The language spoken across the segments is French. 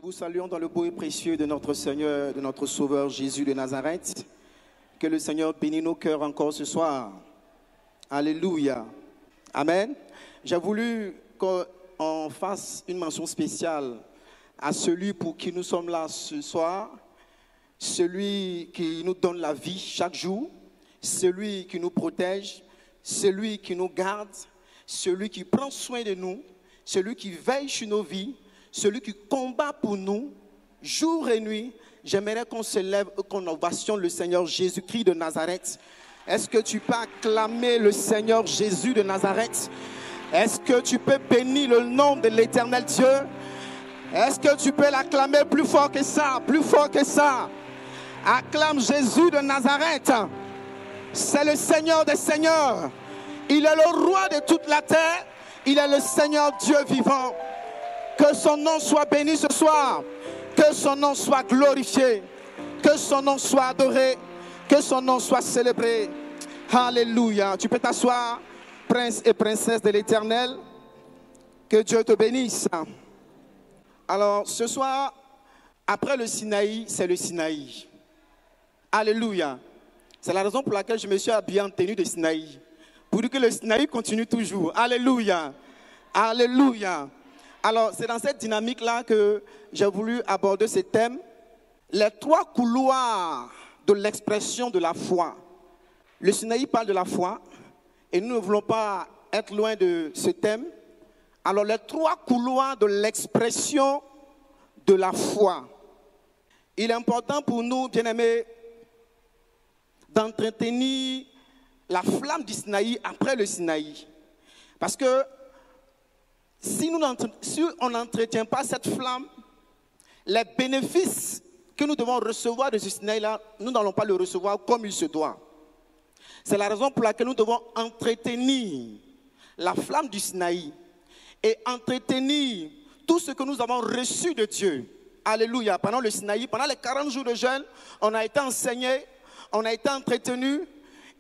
vous saluons dans le beau et précieux de notre Seigneur, de notre Sauveur Jésus de Nazareth. Que le Seigneur bénisse nos cœurs encore ce soir. Alléluia. Amen. J'ai voulu qu'on fasse une mention spéciale à celui pour qui nous sommes là ce soir, celui qui nous donne la vie chaque jour, celui qui nous protège, celui qui nous garde, celui qui prend soin de nous, celui qui veille sur nos vies, celui qui combat pour nous, jour et nuit. J'aimerais qu'on se lève et qu'on ovationne le Seigneur Jésus-Christ de Nazareth. Est-ce que tu peux acclamer le Seigneur Jésus de Nazareth? Est-ce que tu peux bénir le nom de l'Éternel Dieu? Est-ce que tu peux l'acclamer plus fort que ça? Plus fort que ça. Acclame Jésus de Nazareth. C'est le Seigneur des Seigneurs. Il est le roi de toute la terre. Il est le Seigneur Dieu vivant. Que son nom soit béni ce soir. Que son nom soit glorifié. Que son nom soit adoré. Que son nom soit célébré. Alléluia. Tu peux t'asseoir, prince et princesse de l'Éternel. Que Dieu te bénisse. Alors, ce soir, après le Sinaï, c'est le Sinaï. Alléluia. C'est la raison pour laquelle je me suis habillé en tenue de Sinaï. Pour dire que le Sinaï continue toujours. Alléluia. Alléluia. Alors, c'est dans cette dynamique-là que j'ai voulu aborder ce thème. Les trois couloirs de l'expression de la foi. Le Sinaï parle de la foi et nous ne voulons pas être loin de ce thème. Alors, les trois couloirs de l'expression de la foi. Il est important pour nous, bien-aimés, d'entretenir la flamme du Sinaï après le Sinaï. Parce que si on n'entretient pas cette flamme, les bénéfices que nous devons recevoir de ce Sinaï-là, nous n'allons pas le recevoir comme il se doit. C'est la raison pour laquelle nous devons entretenir la flamme du Sinaï et entretenir tout ce que nous avons reçu de Dieu. Alléluia. Pendant le Sinaï, pendant les 40 jours de jeûne, on a été enseigné, on a été entretenu.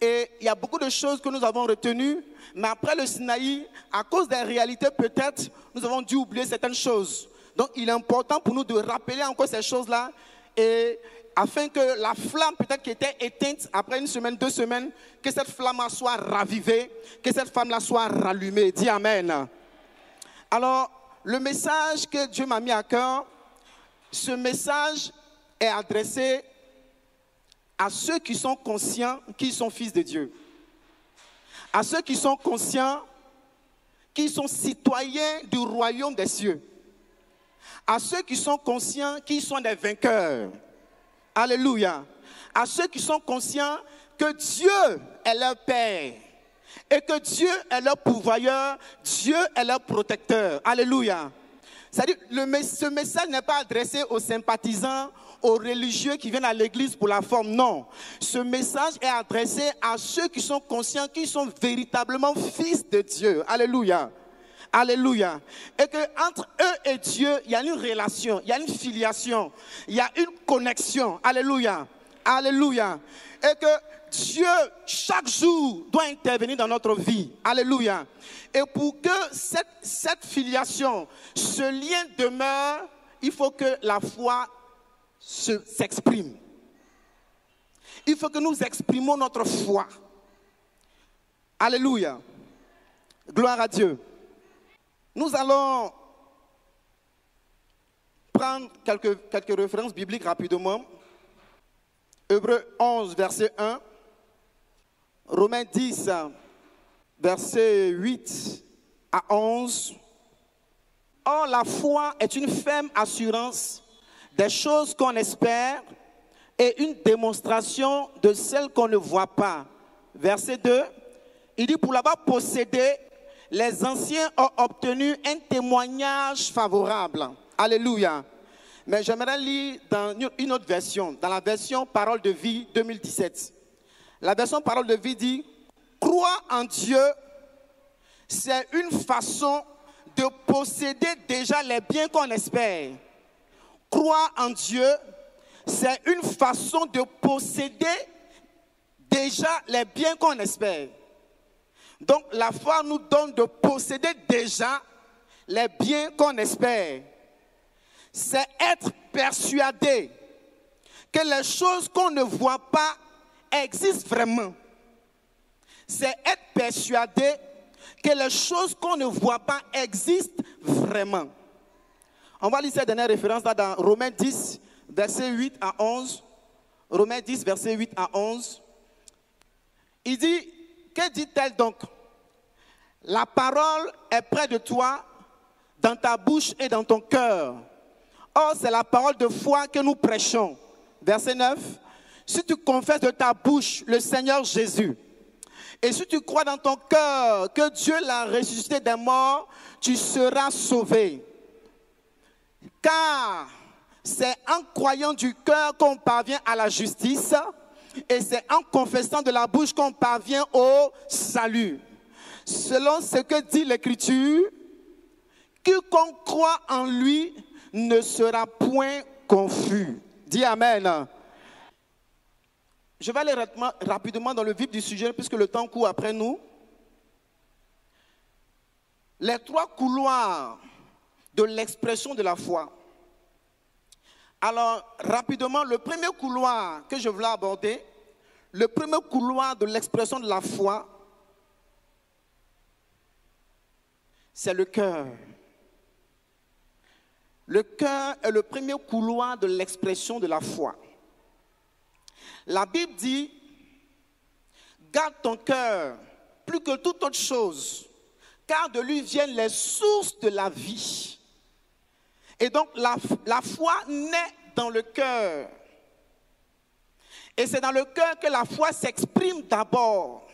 Et il y a beaucoup de choses que nous avons retenues, mais après le Sinaï, à cause des réalités peut-être, nous avons dû oublier certaines choses. Donc il est important pour nous de rappeler encore ces choses-là, et afin que la flamme peut-être qui était éteinte après une semaine, 2 semaines, que cette flamme-là soit ravivée, que cette flamme-là soit rallumée. Dis Amen. Alors, le message que Dieu m'a mis à cœur, ce message est adressé à ceux qui sont conscients qu'ils sont fils de Dieu. À ceux qui sont conscients qu'ils sont citoyens du royaume des cieux. À ceux qui sont conscients qu'ils sont des vainqueurs. Alléluia. À ceux qui sont conscients que Dieu est leur Père. Et que Dieu est leur pourvoyeur. Dieu est leur protecteur. Alléluia. C'est-à-dire, ce message n'est pas adressé aux sympathisants, aux religieux qui viennent à l'église pour la forme. Non. Ce message est adressé à ceux qui sont conscients qu'ils sont véritablement fils de Dieu. Alléluia. Alléluia. Et qu'entre eux et Dieu, il y a une relation, il y a une filiation, il y a une connexion. Alléluia. Alléluia. Et que Dieu, chaque jour, doit intervenir dans notre vie. Alléluia. Et pour que cette filiation, ce lien demeure, il faut que la foi s'exprime. Il faut que nous exprimons notre foi. Alléluia. Gloire à Dieu. Nous allons prendre quelques références bibliques rapidement. Hébreux 11, verset 1. Romains 10, verset 8 à 11. Or, la foi est une ferme assurance des choses qu'on espère et une démonstration de celles qu'on ne voit pas. Verset 2, il dit, pour l'avoir possédé, les anciens ont obtenu un témoignage favorable. Alléluia. Mais j'aimerais lire dans une autre version, dans la version Parole de vie 2017. La version Parole de vie dit, croire en Dieu, c'est une façon de posséder déjà les biens qu'on espère. Croire en Dieu, c'est une façon de posséder déjà les biens qu'on espère. Donc la foi nous donne de posséder déjà les biens qu'on espère. c'est être persuadé que les choses qu'on ne voit pas existent vraiment. C'est être persuadé que les choses qu'on ne voit pas existent vraiment. On va lire cette dernière référence là dans Romains 10, versets 8 à 11. Romains 10, versets 8 à 11. Il dit, que dit-elle donc? La parole est près de toi, dans ta bouche et dans ton cœur. Or, c'est la parole de foi que nous prêchons. Verset 9. Si tu confesses de ta bouche le Seigneur Jésus, et si tu crois dans ton cœur que Dieu l'a ressuscité des morts, tu seras sauvé. Car c'est en croyant du cœur qu'on parvient à la justice, et c'est en confessant de la bouche qu'on parvient au salut. Selon ce que dit l'Écriture, quiconque croit en lui ne sera point confus. Dis Amen. Je vais aller rapidement dans le vif du sujet puisque le temps court après nous. Les trois couloirs de l'expression de la foi. Alors, rapidement, le premier couloir que je voulais aborder, le premier couloir de l'expression de la foi, c'est le cœur. Le cœur est le premier couloir de l'expression de la foi. La Bible dit, garde ton cœur plus que toute autre chose, car de lui viennent les sources de la vie. Et donc la foi naît dans le cœur. Et c'est dans le cœur que la foi s'exprime d'abord.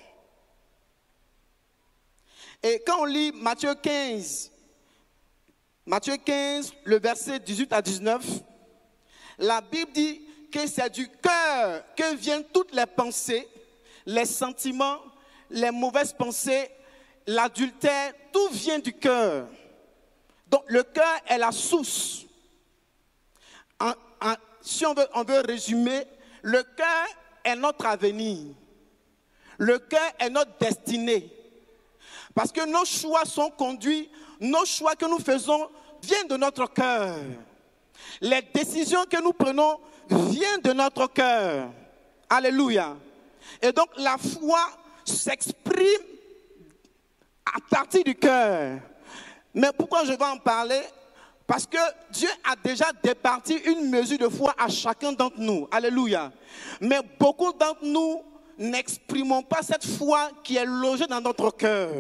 Et quand on lit Matthieu 15, le verset 18 à 19, la Bible dit que c'est du cœur que viennent toutes les pensées, les sentiments, les mauvaises pensées, l'adultère, tout vient du cœur. Donc le cœur est la source. Si on veut résumer, le cœur est notre avenir. Le cœur est notre destinée. Parce que nos choix sont conduits, nos choix que nous faisons viennent de notre cœur. Les décisions que nous prenons viennent de notre cœur. Alléluia. Et donc la foi s'exprime à partir du cœur. Mais pourquoi je vais en parler? Parce que Dieu a déjà départi une mesure de foi à chacun d'entre nous. Alléluia. Mais beaucoup d'entre nous n'exprimons pas cette foi qui est logée dans notre cœur.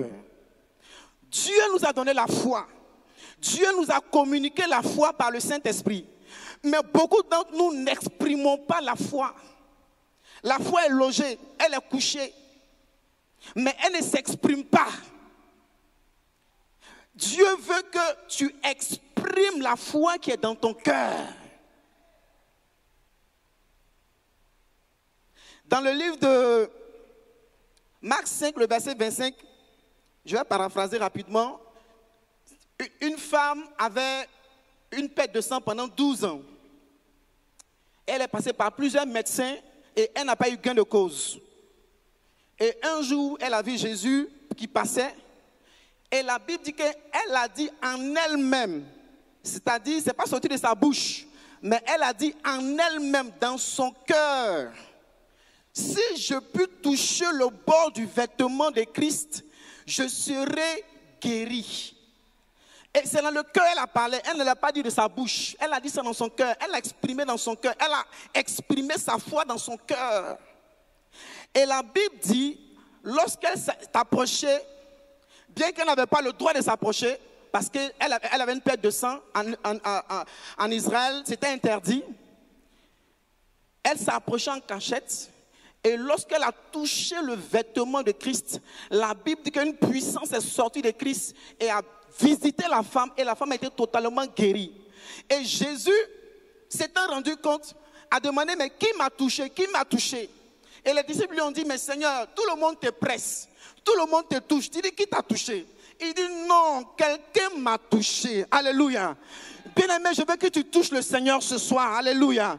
Dieu nous a donné la foi. Dieu nous a communiqué la foi par le Saint-Esprit. Mais beaucoup d'entre nous n'exprimons pas la foi. La foi est logée, elle est couchée. Mais elle ne s'exprime pas. Dieu veut que tu exprimes la foi qui est dans ton cœur. Dans le livre de Marc 5, le verset 25, je vais paraphraser rapidement. Une femme avait une perte de sang pendant 12 ans. Elle est passée par plusieurs médecins et elle n'a pas eu gain de cause. Et un jour, elle a vu Jésus qui passait. Et la Bible dit qu'elle a dit en elle-même, c'est-à-dire, ce n'est pas sorti de sa bouche, mais elle a dit en elle-même, dans son cœur, si je puis toucher le bord du vêtement de Christ, je serai guéri. Et c'est dans le cœur qu'elle a parlé, elle ne l'a pas dit de sa bouche, elle a dit ça dans son cœur, elle l'a exprimé dans son cœur, elle a exprimé sa foi dans son cœur. Et la Bible dit, lorsqu'elle s'approchait, bien qu'elle n'avait pas le droit de s'approcher, parce qu'elle avait une perte de sang en Israël, c'était interdit, elle s'approchait en cachette. Et lorsqu'elle a touché le vêtement de Christ, la Bible dit qu'une puissance est sortie de Christ et a visité la femme, et la femme a été totalement guérie. Et Jésus s'étant rendu compte, a demandé, mais qui m'a touché? Qui m'a touché? Et les disciples lui ont dit, mais Seigneur, tout le monde te presse, tout le monde te touche. Il dit, qui t'a touché? Il dit, non, quelqu'un m'a touché. Alléluia. Bien-aimé, je veux que tu touches le Seigneur ce soir. Alléluia.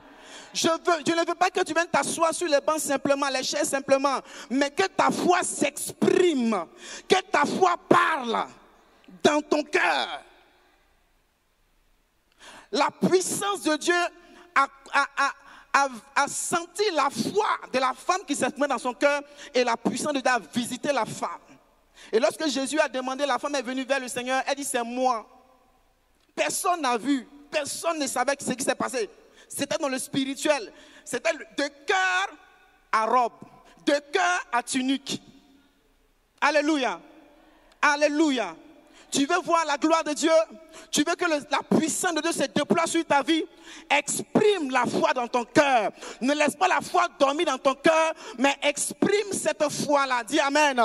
Je ne veux pas que tu viennes t'asseoir sur les bancs simplement, les chaises simplement, mais que ta foi s'exprime, que ta foi parle dans ton cœur. La puissance de Dieu a senti la foi de la femme qui s'exprimait dans son cœur et la puissance de Dieu a visité la femme. Et lorsque Jésus a demandé, la femme est venue vers le Seigneur, elle dit c'est moi. Personne n'a vu, personne ne savait ce qui s'est passé. C'était dans le spirituel, c'était de cœur à robe, de cœur à tunique. Alléluia, alléluia. Tu veux voir la gloire de Dieu? Tu veux que la puissance de Dieu se déploie sur ta vie? Exprime la foi dans ton cœur. Ne laisse pas la foi dormir dans ton cœur, mais exprime cette foi-là. Dis Amen.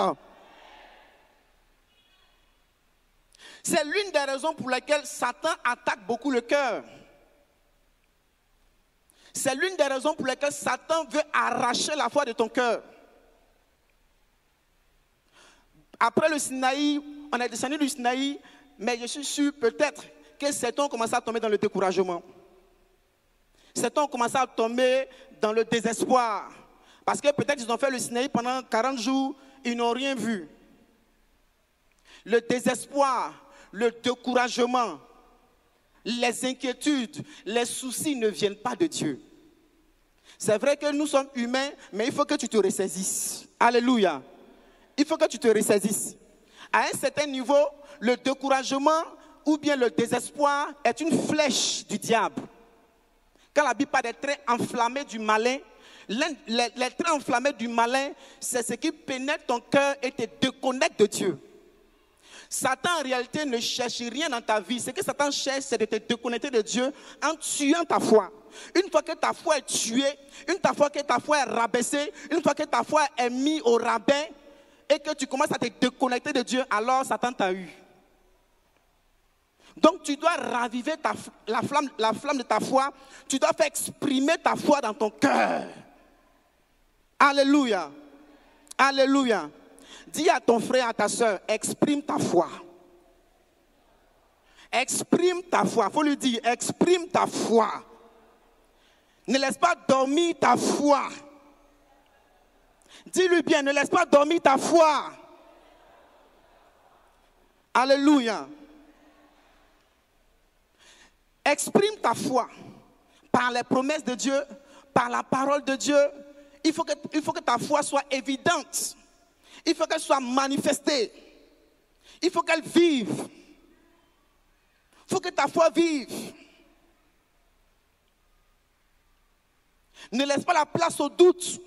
C'est l'une des raisons pour lesquelles Satan attaque beaucoup le cœur. C'est l'une des raisons pour lesquelles Satan veut arracher la foi de ton cœur. Après le Sinaï, on est descendu du Sinaï, mais je suis sûr peut-être que certains ont commencé à tomber dans le découragement. Certains ont commencé à tomber dans le désespoir. Parce que peut-être ils ont fait le Sinaï pendant 40 jours, ils n'ont rien vu. Le désespoir, le découragement, les inquiétudes, les soucis ne viennent pas de Dieu. C'est vrai que nous sommes humains, mais il faut que tu te ressaisisses. Alléluia. Il faut que tu te ressaisisses. À un certain niveau, le découragement ou bien le désespoir est une flèche du diable. Quand la Bible parle des traits enflammés du malin, les traits enflammés du malin, c'est ce qui pénètre ton cœur et te déconnecte de Dieu. Satan en réalité ne cherche rien dans ta vie. Ce que Satan cherche, c'est de te déconnecter de Dieu en tuant ta foi. Une fois que ta foi est tuée, une fois que ta foi est rabaissée, une fois que ta foi est mise au rabais et que tu commences à te déconnecter de Dieu, alors Satan t'a eu. Donc tu dois raviver la flamme de ta foi. Tu dois faire exprimer ta foi dans ton cœur. Alléluia. Alléluia. Dis à ton frère, à ta soeur, exprime ta foi. Exprime ta foi. Il faut lui dire, exprime ta foi. Ne laisse pas dormir ta foi. Dis-lui bien, ne laisse pas dormir ta foi. Alléluia. Exprime ta foi par les promesses de Dieu, par la parole de Dieu. Il faut que ta foi soit évidente. Il faut qu'elle soit manifestée. Il faut qu'elle vive. Il faut que ta foi vive. Ne laisse pas la place au doute.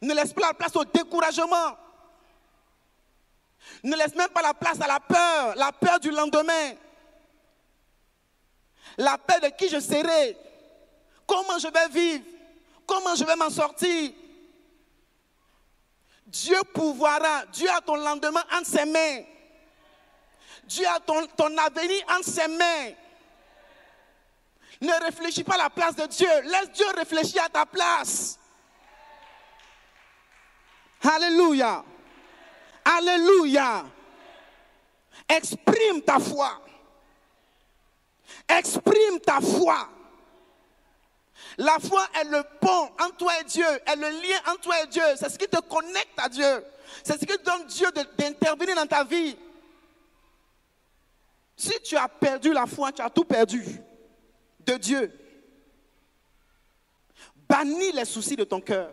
Ne laisse pas la place au découragement. Ne laisse même pas la place à la peur du lendemain. La peur de qui je serai. Comment je vais vivre. Comment je vais m'en sortir. Dieu pourvoira. Dieu a ton lendemain entre ses mains. Dieu a ton avenir entre ses mains. Ne réfléchis pas à la place de Dieu. Laisse Dieu réfléchir à ta place. Alléluia. Alléluia. Exprime ta foi. Exprime ta foi. La foi est le pont entre toi et Dieu, est le lien entre toi et Dieu. C'est ce qui te connecte à Dieu. C'est ce qui donne Dieu d'intervenir dans ta vie. Si tu as perdu la foi, tu as tout perdu de Dieu. Bannis les soucis de ton cœur.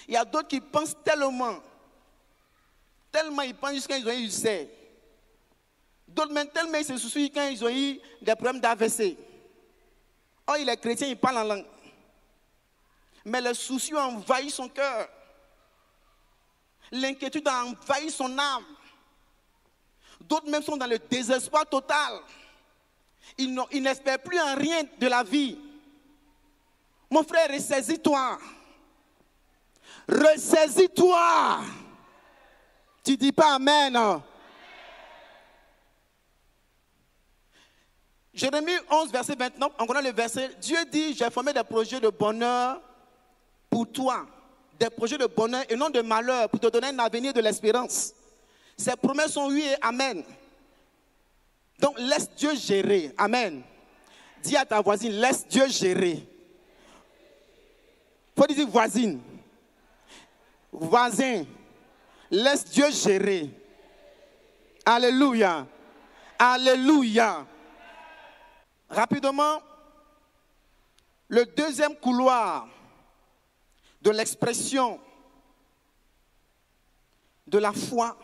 Il y a d'autres qui pensent tellement ils pensent jusqu'à ils ont eu du cerf. D'autres même tellement ils se soucient quand ils ont eu des problèmes d'AVC. Oh, il est chrétien, il parle en langue. Mais le souci a envahi son cœur. L'inquiétude a envahi son âme. D'autres même sont dans le désespoir total. Ils n'espèrent plus en rien de la vie. Mon frère, ressaisis-toi. Ressaisis-toi. Tu dis pas Amen. Jérémie 11, verset 29, on connaît le verset. Dieu dit, j'ai formé des projets de bonheur pour toi. Des projets de bonheur et non de malheur pour te donner un avenir de l'espérance. Ces promesses sont oui et amen. Donc laisse Dieu gérer. Amen. Dis à ta voisine, laisse Dieu gérer. Il faut dire voisine. Voisin. Laisse Dieu gérer. Alléluia. Alléluia. Rapidement, le deuxième couloir de l'expression de la foi,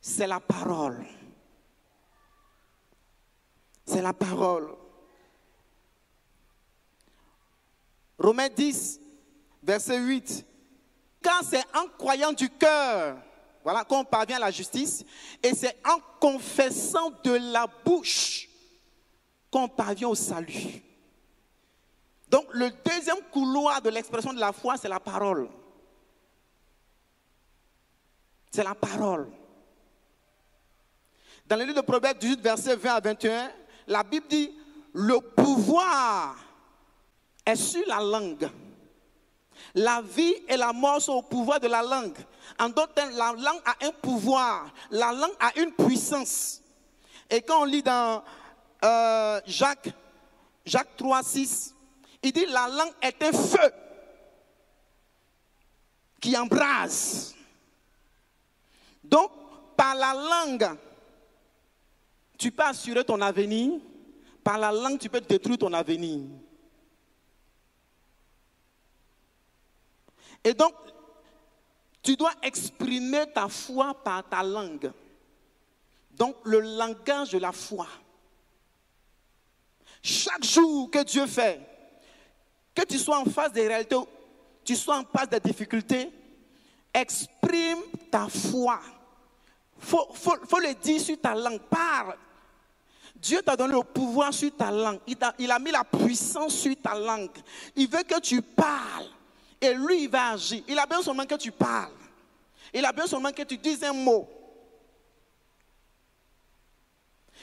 c'est la parole. C'est la parole. Romains 10, verset 8. Car c'est en croyant du cœur, voilà, qu'on parvient à la justice, et c'est en confessant de la bouche qu'on parvient au salut. Donc, le deuxième couloir de l'expression de la foi, c'est la parole. C'est la parole. Dans le livre de Proverbes 18, verset 20 à 21, la Bible dit, le pouvoir est sur la langue. La vie et la mort sont au pouvoir de la langue. En d'autres termes, la langue a un pouvoir. La langue a une puissance. Et quand on lit dans Jacques 3, 6, il dit la langue est un feu qui embrase. Donc, par la langue, tu peux assurer ton avenir. Par la langue, tu peux détruire ton avenir. Et donc, tu dois exprimer ta foi par ta langue. Donc, le langage de la foi. Chaque jour que Dieu fait, que tu sois en face des réalités, tu sois en face des difficultés, exprime ta foi. Faut le dire sur ta langue. Parle. Dieu t'a donné le pouvoir sur ta langue. Il a mis la puissance sur ta langue. Il veut que tu parles. Et lui, il va agir. Il a besoin seulement que tu parles. Il a besoin seulement que tu dises un mot.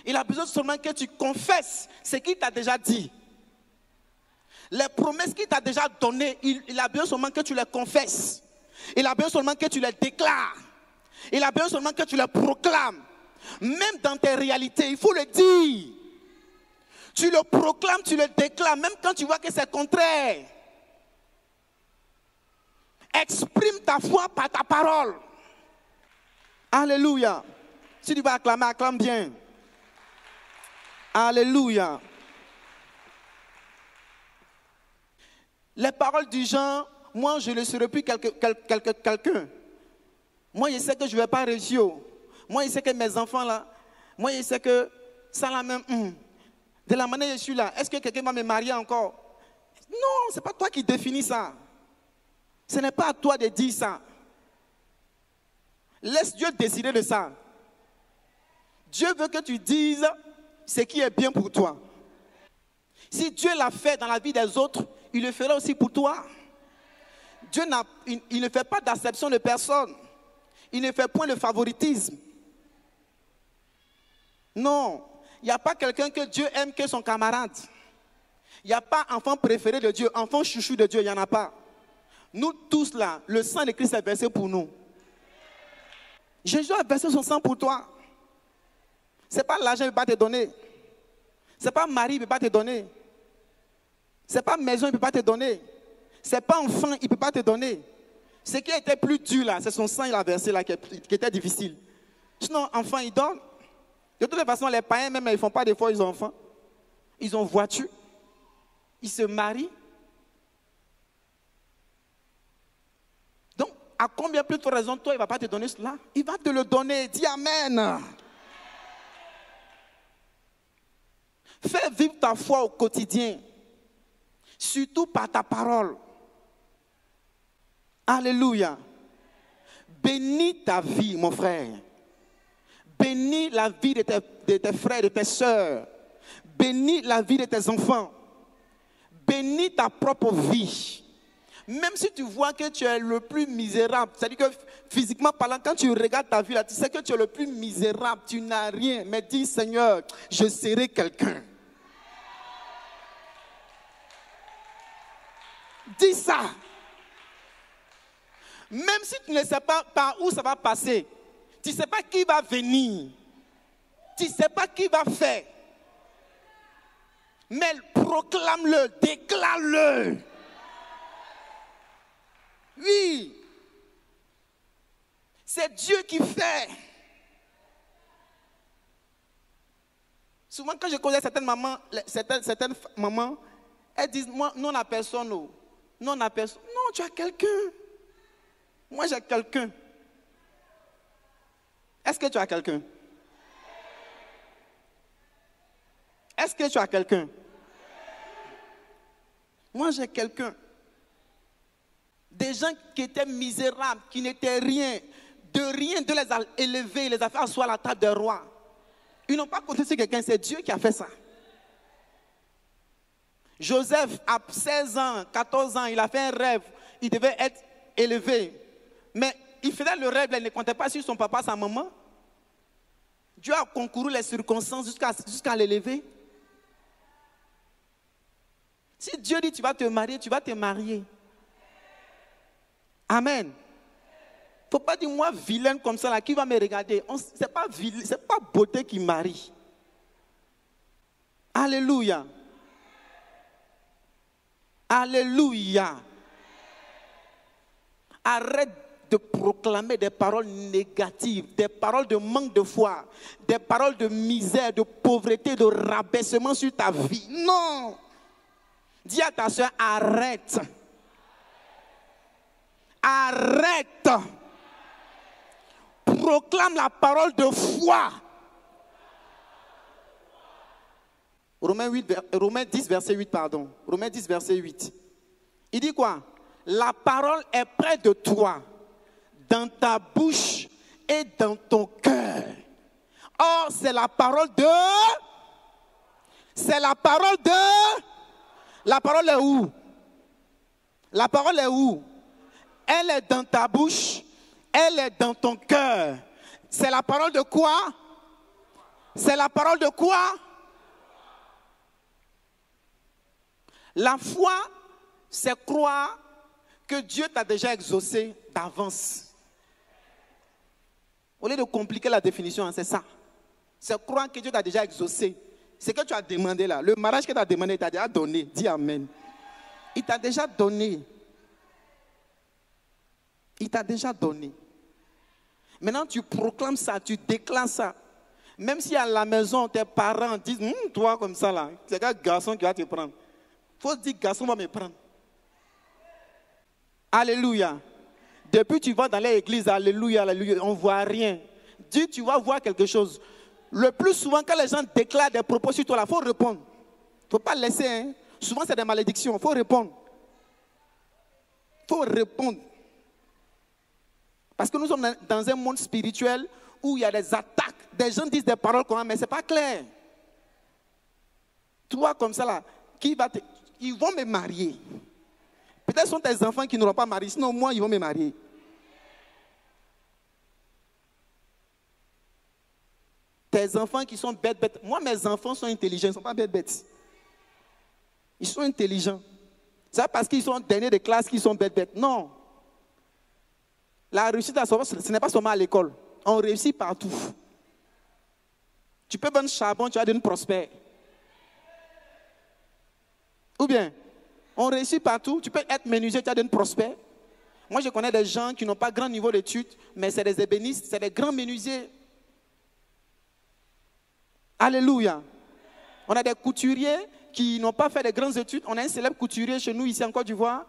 Il a besoin seulement que tu confesses ce qu'il t'a déjà dit. Les promesses qu'il t'a déjà données, il a besoin seulement que tu les confesses. Il a besoin seulement que tu les déclares. Il a besoin seulement que tu les proclames. Même dans tes réalités, il faut le dire. Tu le proclames, tu le déclares, même quand tu vois que c'est contraire. Exprime ta foi par ta parole. Alléluia. Si tu vas acclamer, acclame bien. Alléluia. Les paroles du genre, moi je ne serai plus quelqu'un. Moi je sais que je ne vais pas réussir. Moi je sais que mes enfants là, moi je sais que ça la même. De la manière dont je suis là, est-ce que quelqu'un va me marier encore? Non, ce n'est pas toi qui définis ça. Ce n'est pas à toi de dire ça. Laisse Dieu décider de ça. Dieu veut que tu dises ce qui est bien pour toi. Si Dieu l'a fait dans la vie des autres, il le fera aussi pour toi. Dieu il ne fait pas d'acception de personne. Il ne fait point de favoritisme. Non, il n'y a pas quelqu'un que Dieu aime que son camarade. Il n'y a pas enfant préféré de Dieu, enfant chouchou de Dieu, il n'y en a pas. Nous tous là, le sang de Christ est versé pour nous. Jésus a versé son sang pour toi. Ce n'est pas l'argent qu'il ne peut pas te donner. Ce n'est pas mari qu'il ne peut pas te donner. Ce n'est pas maison qu'il ne peut pas te donner. Ce n'est pas enfant il ne peut pas te donner. Ce qui était plus dur là, c'est son sang qu'il a versé là qui était difficile. Sinon, enfant, il donne. De toute façon, les païens même, ils ne font pas des fois, ils ont enfants. Ils ont voiture. Ils se marient. Donc, à combien plus de raison, toi, il ne va pas te donner cela? Il va te le donner. Dis Amen. Fais vivre ta foi au quotidien. Surtout par ta parole. Alléluia. Bénis ta vie, mon frère. Bénis la vie de tes frères, de tes sœurs. Bénis la vie de tes enfants. Bénis ta propre vie. Même si tu vois que tu es le plus misérable, c'est-à-dire que physiquement parlant, quand tu regardes ta vie là, tu sais que tu es le plus misérable, tu n'as rien. Mais dis Seigneur, je serai quelqu'un. Dis ça. Même si tu ne sais pas par où ça va passer, tu ne sais pas qui va venir, tu ne sais pas qui va faire, mais proclame-le, déclare-le. Oui, c'est Dieu qui fait. Souvent, quand je connais certaines mamans, elles disent, moi, non, on n'a personne. Non, on n'a personne. Non, tu as quelqu'un. Moi, j'ai quelqu'un. Est-ce que tu as quelqu'un? Est-ce que tu as quelqu'un? Moi, j'ai quelqu'un. Des gens qui étaient misérables, qui n'étaient rien, de les a élevés, les a fait asseoir à la table des rois. Ils n'ont pas compté sur quelqu'un, c'est Dieu qui a fait ça. Joseph, à 16 ans, 14 ans, il a fait un rêve. Il devait être élevé. Mais il faisait le rêve, il ne comptait pas sur son papa, sa maman. Dieu a concouru les circonstances jusqu'à l'élever. Si Dieu dit tu vas te marier, tu vas te marier. Amen. Il ne faut pas dire moi vilaine comme ça, là, qui va me regarder. Ce n'est pas beauté qui marie. Alléluia. Alléluia. Arrête de proclamer des paroles négatives, des paroles de manque de foi, des paroles de misère, de pauvreté, de rabaissement sur ta vie. Non. Dis à ta soeur, arrête. Arrête. Proclame la parole de foi. Romains 10, verset 8, pardon. Romains 10, verset 8. Il dit quoi? La parole est près de toi, dans ta bouche et dans ton cœur. Or, c'est la parole de... C'est la parole de... La parole est où? La parole est où? Elle est dans ta bouche, elle est dans ton cœur. C'est la parole de quoi? C'est la parole de quoi? La foi, c'est croire que Dieu t'a déjà exaucé d'avance. Au lieu de compliquer la définition, c'est ça. C'est croire que Dieu t'a déjà exaucé. C'est que tu as demandé là. Le mariage que tu as demandé, il t'a déjà donné. Dis amen. Il t'a déjà donné. Il t'a déjà donné. Maintenant, tu proclames ça, tu déclares ça. Même si à la maison, tes parents disent, toi comme ça là, c'est un garçon qui va te prendre. Il faut dire, garçon va me prendre. Alléluia. Depuis tu vas dans l'église, alléluia, alléluia, on ne voit rien. Dis, tu vas voir quelque chose. Le plus souvent, quand les gens déclarent des propos sur toi, il faut répondre. Il ne faut pas laisser. Hein. Souvent, c'est des malédictions. Il faut répondre. Il faut répondre. Parce que nous sommes dans un monde spirituel où il y a des attaques. Des gens disent des paroles comme ça, mais ce n'est pas clair. Toi, comme ça, là, ils vont me marier. Peut-être ce sont tes enfants qui n'auront pas marié. Sinon, moi, ils vont me marier. Tes enfants qui sont bêtes. Moi, mes enfants sont intelligents. Ils ne sont pas bêtes. Ils sont intelligents. C'est pas parce qu'ils sont derniers de classe qu'ils sont bêtes. Non. La réussite, ce n'est pas seulement à l'école. On réussit partout. Tu peux vendre charbon, tu vas devenir prospère. Ou bien, on réussit partout. Tu peux être menuisier, tu vas devenir prospère. Moi, je connais des gens qui n'ont pas grand niveau d'études, mais c'est des ébénistes, c'est des grands menuisiers. Alléluia. On a des couturiers qui n'ont pas fait de grandes études. On a un célèbre couturier chez nous, ici en Côte d'Ivoire.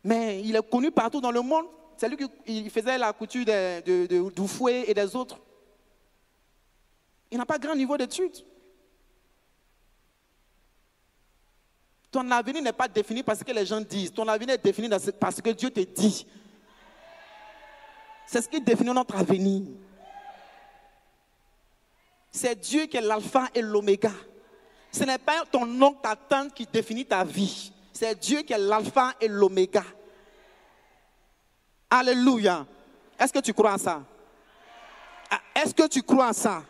Mais il est connu partout dans le monde. C'est lui qui faisait la couture du fouet et des autres. Il n'a pas grand niveau d'études. Ton avenir n'est pas défini parce que les gens disent. Ton avenir est défini parce que Dieu te dit. C'est ce qui définit notre avenir. C'est Dieu qui est l'alpha et l'oméga. Ce n'est pas ton oncle, ta tante qui définit ta vie. C'est Dieu qui est l'alpha et l'oméga. Alléluia. Est-ce que tu crois à ça? Est-ce que tu crois à ça?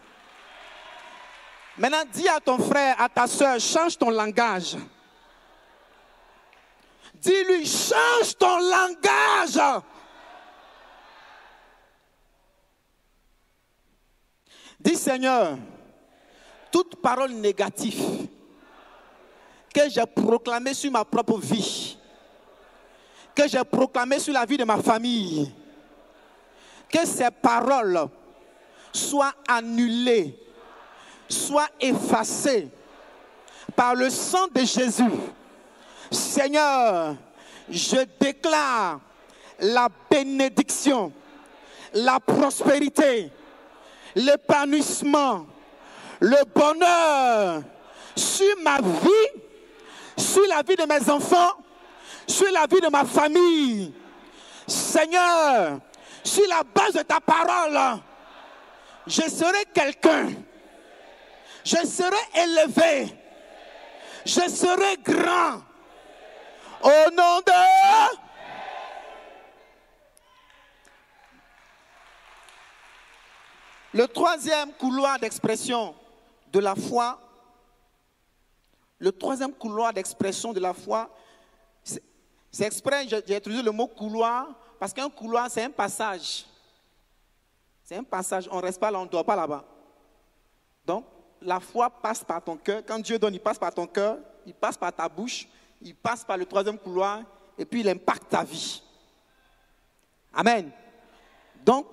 Maintenant, dis à ton frère, à ta soeur, change ton langage. Dis-lui, change ton langage. Dis, Seigneur, toute parole négative que j'ai proclamée sur ma propre vie, que j'ai proclamée sur la vie de ma famille, que ces paroles soient annulées, soit effacée par le sang de Jésus. Seigneur, je déclare la bénédiction, la prospérité, l'épanouissement, le bonheur sur ma vie, sur la vie de mes enfants, sur la vie de ma famille. Seigneur, sur la base de ta parole, je serai quelqu'un. Je serai élevé. Je serai grand. Au nom de... Le troisième couloir d'expression de la foi, c'est exprès, j'ai utilisé le mot couloir, parce qu'un couloir, c'est un passage. C'est un passage, on ne reste pas là, on ne dort pas là-bas. Donc, la foi passe par ton cœur. Quand Dieu donne, il passe par ton cœur, il passe par ta bouche, il passe par le troisième couloir, et puis il impacte ta vie. Amen. Donc,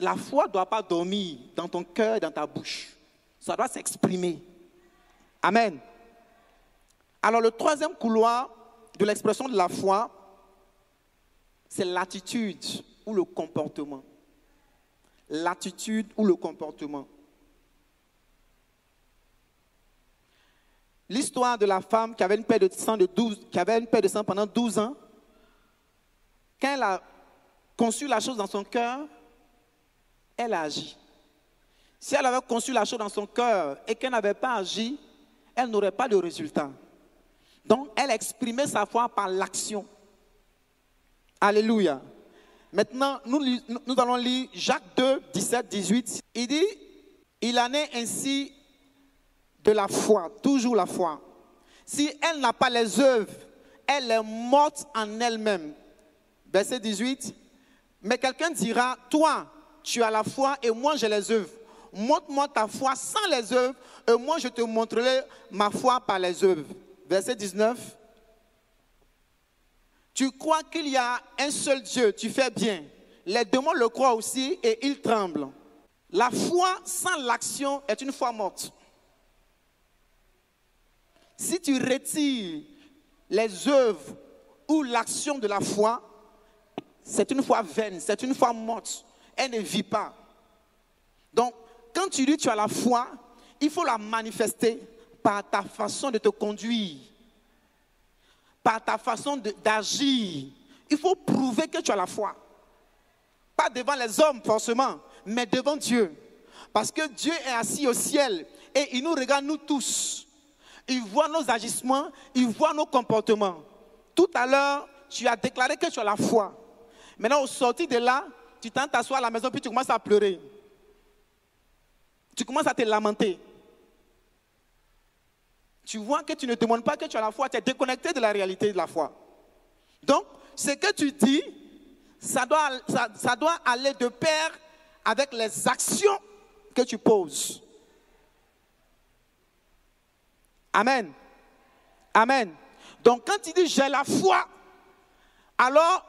la foi ne doit pas dormir dans ton cœur et dans ta bouche. Ça doit s'exprimer. Amen. Alors, le troisième couloir de l'expression de la foi, c'est l'attitude ou le comportement. L'attitude ou le comportement. L'histoire de la femme qui avait une paix de sang pendant 12 ans, quand elle a conçu la chose dans son cœur, elle a agi. Si elle avait conçu la chose dans son cœur et qu'elle n'avait pas agi, elle n'aurait pas de résultat. Donc, elle exprimait sa foi par l'action. Alléluia. Maintenant, nous allons lire Jacques 2, 17, 18. Il dit, il en est ainsi de la foi, toujours la foi. Si elle n'a pas les œuvres, elle est morte en elle-même. Verset 18. Mais quelqu'un dira, toi, tu as la foi et moi j'ai les œuvres. Montre-moi ta foi sans les œuvres et moi je te montrerai ma foi par les œuvres. Verset 19. Tu crois qu'il y a un seul Dieu, tu fais bien. Les démons le croient aussi et ils tremblent. La foi sans l'action est une foi morte. Si tu retires les œuvres ou l'action de la foi, c'est une foi vaine, c'est une foi morte. Elle ne vit pas. Donc, quand tu dis que tu as la foi, il faut la manifester par ta façon de te conduire, par ta façon d'agir. Il faut prouver que tu as la foi. Pas devant les hommes forcément, mais devant Dieu. Parce que Dieu est assis au ciel et il nous regarde nous tous. Il voit nos agissements, il voit nos comportements. Tout à l'heure, tu as déclaré que tu as la foi. Maintenant, au sortir de là, tu t'en t'assois à la maison puis tu commences à pleurer. Tu commences à te lamenter. Tu vois que tu ne demandes pas que tu as la foi, tu es déconnecté de la réalité de la foi. Donc, ce que tu dis, ça doit aller de pair avec les actions que tu poses. Amen. Amen. Donc, quand tu dis j'ai la foi, alors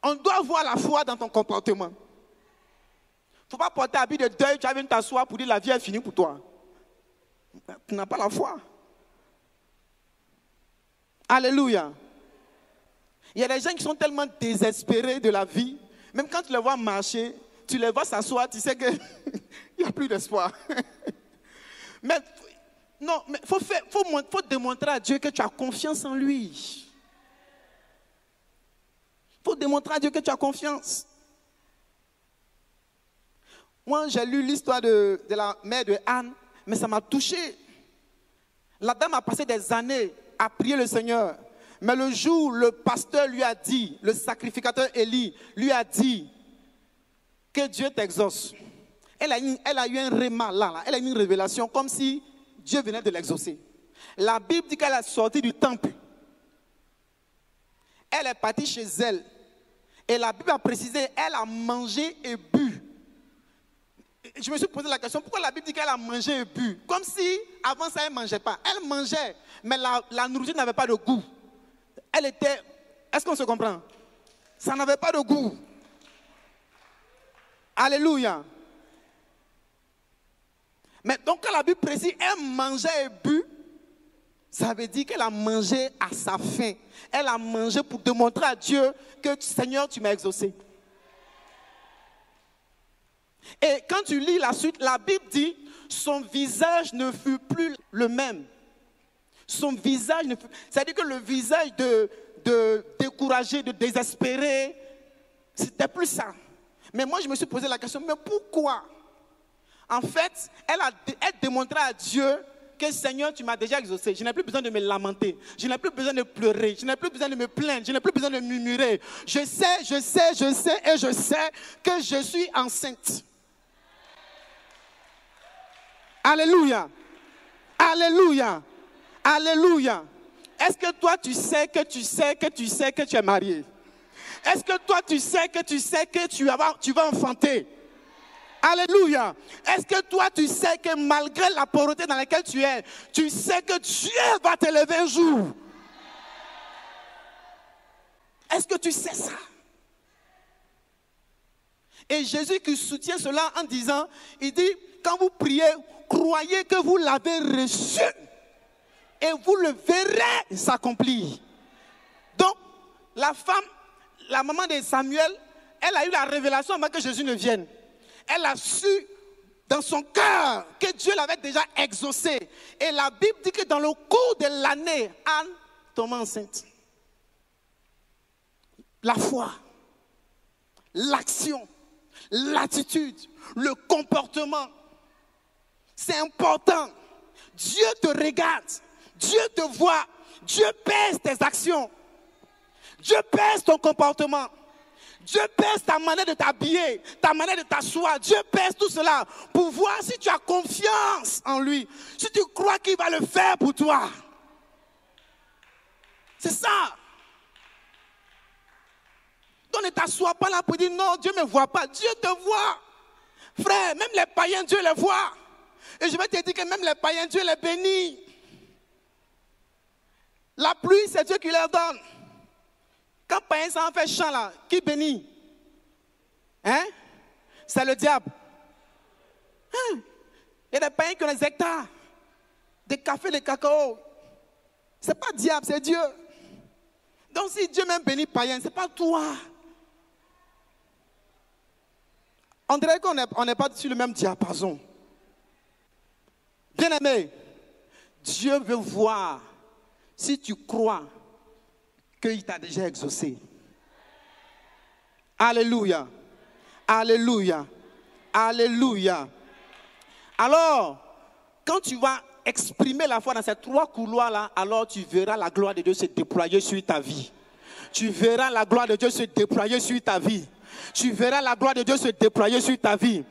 on doit voir la foi dans ton comportement. Il ne faut pas porter habit de deuil, tu vas venir t'asseoir pour dire la vie est finie pour toi. Tu n'as pas la foi. Alléluia. Il y a des gens qui sont tellement désespérés de la vie, même quand tu les vois marcher, tu les vois s'asseoir, tu sais qu'il n'y a plus d'espoir. Mais non, mais faut démontrer à Dieu que tu as confiance en lui. Il faut démontrer à Dieu que tu as confiance. Moi, j'ai lu l'histoire de la mère de Anne, mais ça m'a touché. La dame a passé des années à prier le Seigneur. Mais le jour où le pasteur lui a dit, le sacrificateur Élie lui a dit que Dieu t'exauce. Elle a eu un réma là, elle a eu une révélation comme si Dieu venait de l'exaucer. La Bible dit qu'elle est sortie du temple. Elle est partie chez elle. Et la Bible a précisé, elle a mangé et bu. Je me suis posé la question, pourquoi la Bible dit qu'elle a mangé et bu? Comme si avant ça, elle ne mangeait pas. Elle mangeait, mais la nourriture n'avait pas de goût. Elle était... Est-ce qu'on se comprend? Ça n'avait pas de goût. Alléluia. Mais donc quand la Bible précise, elle mangeait et bu, ça veut dire qu'elle a mangé à sa faim. Elle a mangé pour démontrer à Dieu que Seigneur, tu m'as exaucé. Et quand tu lis la suite, la Bible dit, son visage ne fut plus le même. Son visage ne fut... C'est-à-dire que le visage de découragé, de désespéré, c'était plus ça. Mais moi, je me suis posé la question, mais pourquoi? En fait, elle démontrait à Dieu que Seigneur, tu m'as déjà exaucé. Je n'ai plus besoin de me lamenter. Je n'ai plus besoin de pleurer. Je n'ai plus besoin de me plaindre. Je n'ai plus besoin de murmurer. Je sais que je suis enceinte. Alléluia. Alléluia. Alléluia. Est-ce que toi, tu sais que tu es marié? Est-ce que toi, tu sais que tu vas enfanter? Alléluia. Est-ce que toi, tu sais que malgré la pauvreté dans laquelle tu es, tu sais que Dieu va t'élever un jour? Est-ce que tu sais ça? Et Jésus qui soutient cela en disant, il dit, quand vous priez, croyez que vous l'avez reçu et vous le verrez s'accomplir. Donc, la femme, la maman de Samuel, elle a eu la révélation avant que Jésus ne vienne. Elle a su dans son cœur que Dieu l'avait déjà exaucé. Et la Bible dit que dans le cours de l'année, Anne tombe enceinte. La foi, l'action, l'attitude, le comportement, c'est important. Dieu te regarde, Dieu te voit, Dieu pèse tes actions, Dieu pèse ton comportement. Dieu pèse ta manière de t'habiller, ta manière de t'asseoir. Dieu pèse tout cela pour voir si tu as confiance en lui. Si tu crois qu'il va le faire pour toi. C'est ça. Donc ne t'assois pas là pour dire non, Dieu ne me voit pas. Dieu te voit. Frère, même les païens, Dieu les voit. Et je vais te dire que même les païens, Dieu les bénit. La pluie, c'est Dieu qui leur donne. Quand païen s'en fait chant là, qui bénit? Hein? C'est le diable. Hein? Il y a des païens qui ont des hectares, des cafés, des cacao. Ce n'est pas diable, c'est Dieu. Donc si Dieu même bénit païen, ce n'est pas toi. On dirait qu'on n'est pas sur le même diapason. Bien aimé, Dieu veut voir si tu crois qu'il t'a déjà exaucé. Alléluia. Alléluia. Alléluia. Alors, quand tu vas exprimer la foi dans ces trois couloirs-là, alors tu verras la gloire de Dieu se déployer sur ta vie. Tu verras la gloire de Dieu se déployer sur ta vie. Tu verras la gloire de Dieu se déployer sur ta vie.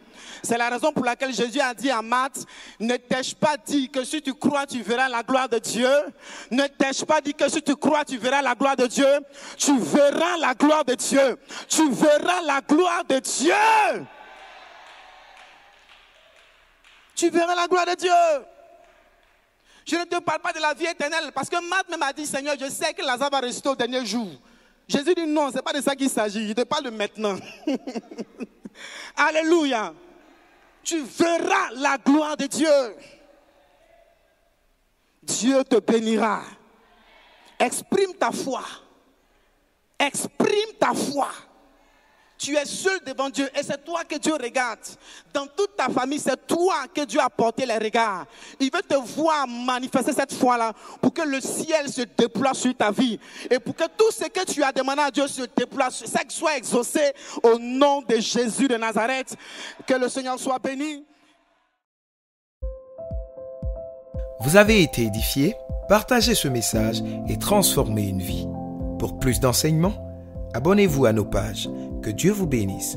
C'est la raison pour laquelle Jésus a dit à Marthe, ne t'ai-je pas dit que si tu crois, tu verras la gloire de Dieu? Ne t'ai-je pas dit que si tu crois, tu verras la gloire de Dieu? Tu verras la gloire de Dieu. Tu verras la gloire de Dieu. Tu verras la gloire de Dieu. Je ne te parle pas de la vie éternelle, parce que Marthe même a dit, Seigneur, je sais que Lazare va ressusciter au dernier jour. Jésus dit non, ce n'est pas de ça qu'il s'agit, il te parle de maintenant. Alléluia. Tu verras la gloire de Dieu. Dieu te bénira. Exprime ta foi. Exprime ta foi. Tu es seul devant Dieu et c'est toi que Dieu regarde. Dans toute ta famille, c'est toi que Dieu a porté les regards. Il veut te voir manifester cette foi-là pour que le ciel se déploie sur ta vie. Et pour que tout ce que tu as demandé à Dieu se déploie, soit exaucé au nom de Jésus de Nazareth. Que le Seigneur soit béni. Vous avez été édifié? Partagez ce message et transformez une vie. Pour plus d'enseignements, abonnez-vous à nos pages. Que Dieu vous bénisse.